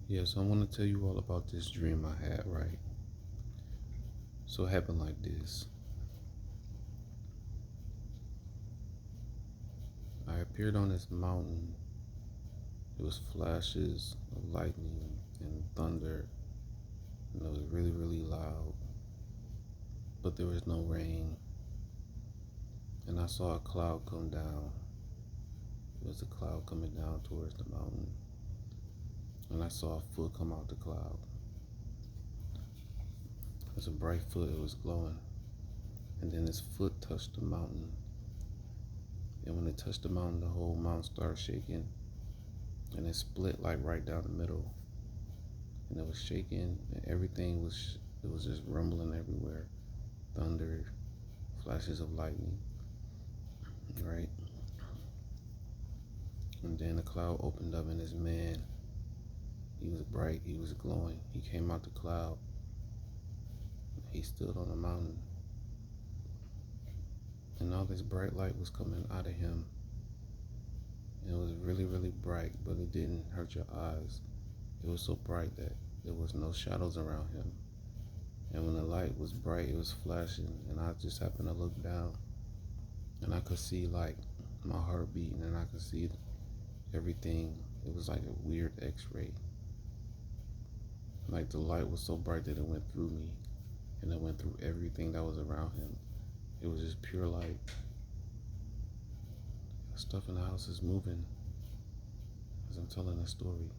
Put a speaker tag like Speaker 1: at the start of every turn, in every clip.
Speaker 1: Yes, I want to tell you all about this dream I had, right? So it happened like this. I appeared on this mountain. It was flashes of lightning and thunder, and it was really, really loud, but there was no rain. And I saw a cloud come down. It was a cloud coming down towards the mountain. And I saw a foot come out the cloud. It was a bright foot, it was glowing. And then this foot touched the mountain. And when it touched the mountain, the whole mountain started shaking. And it split like right down the middle. And it was shaking, and it was just rumbling everywhere. Thunder, flashes of lightning, right? And then the cloud opened up, and this man, he was bright, he was glowing. He came out the cloud. He stood on the mountain, and all this bright light was coming out of him. And it was really, really bright, but it didn't hurt your eyes. It was so bright that there was no shadows around him. And when the light was bright, it was flashing, and I just happened to look down, and I could see like my heart beating, and I could see everything. It was like a weird X-ray. Like the light was so bright that it went through me, and it went through everything that was around him. It was just pure light. Stuff in the house is moving as I'm telling the story.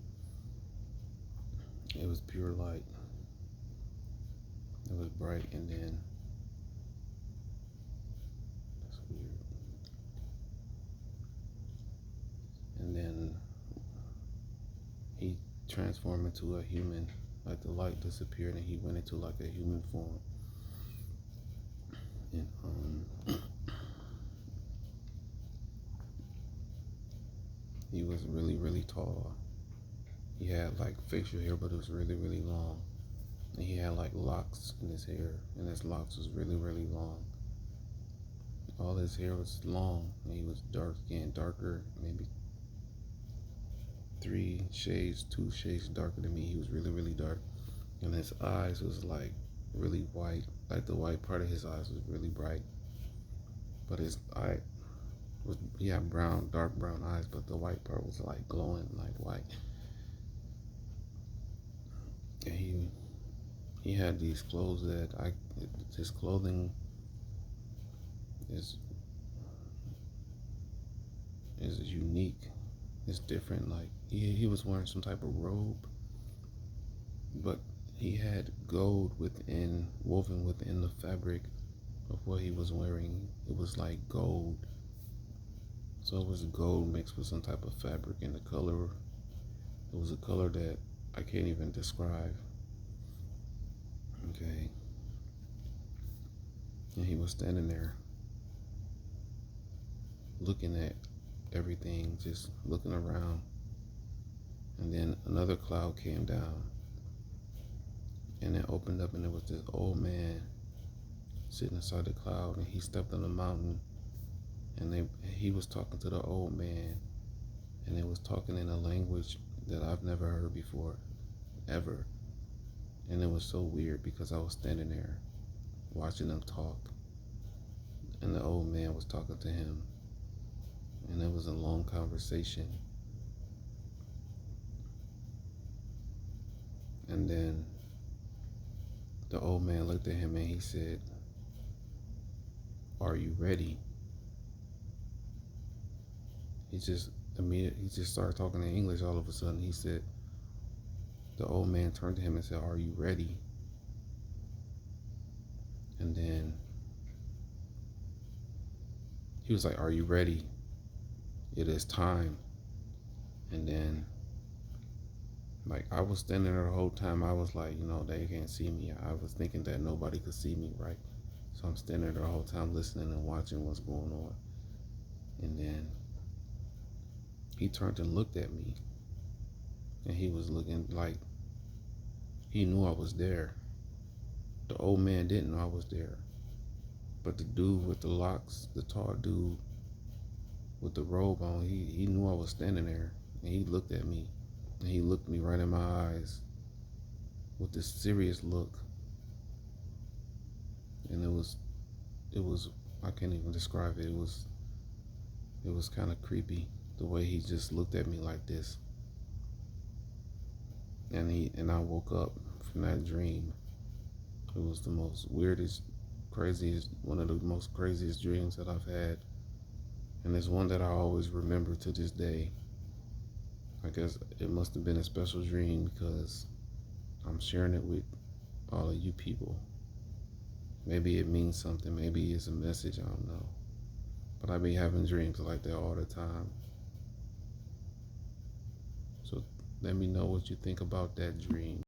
Speaker 1: It was pure light. It was bright, and then that's weird. And then he transformed into a human. Like the light disappeared, and he went into like a human form. And he was really, really tall. He had like facial hair, but it was really, really long. And he had like locks in his hair, and his locks was really, really long. All his hair was long, and he was dark, getting darker, maybe 3 shades, 2 shades darker than me. He was really, really dark, and his eyes was like really white. Like the white part of his eyes was really bright, but his eye was, he had brown, dark brown eyes, but the white part was like glowing like white. And he had these clothes that his clothing is is unique. It's different. Like he was wearing some type of robe, but he had gold woven within the fabric of what he was wearing. It was like gold. So it was gold mixed with some type of fabric, and the color, it was a color that I can't even describe. Okay. And he was standing there looking at everything, just looking around. And then another cloud came down, and it opened up, and it was this old man sitting inside the cloud, and he stepped on the mountain, and he was talking to the old man, and they was talking in a language that I've never heard before, ever. And it was so weird because I was standing there watching them talk, and the old man was talking to him, and it was a long conversation. And then the old man looked at him, and he said, "Are you ready?" He just started talking in English all of a sudden. He said, the old man turned to him and said, "Are you ready?" And then he was like, "Are you ready? It is time." And then, like, I was standing there the whole time. I was like, they can't see me. I was thinking that nobody could see me, right? So I'm standing there the whole time listening and watching what's going on. And then he turned and looked at me, and he was looking like he knew I was there. The old man didn't know I was there. But the dude with the locks, the tall dude with the robe on, he knew I was standing there, and he looked at me. And he looked me right in my eyes with this serious look. And it was I can't even describe it. It was kind of creepy the way he just looked at me like this. And I woke up from that dream. It was the most weirdest, craziest, one of the most craziest dreams that I've had. And it's one that I always remember to this day. I guess it must have been a special dream because I'm sharing it with all of you people. Maybe it means something. Maybe it's a message. I don't know. But I be having dreams like that all the time. So let me know what you think about that dream.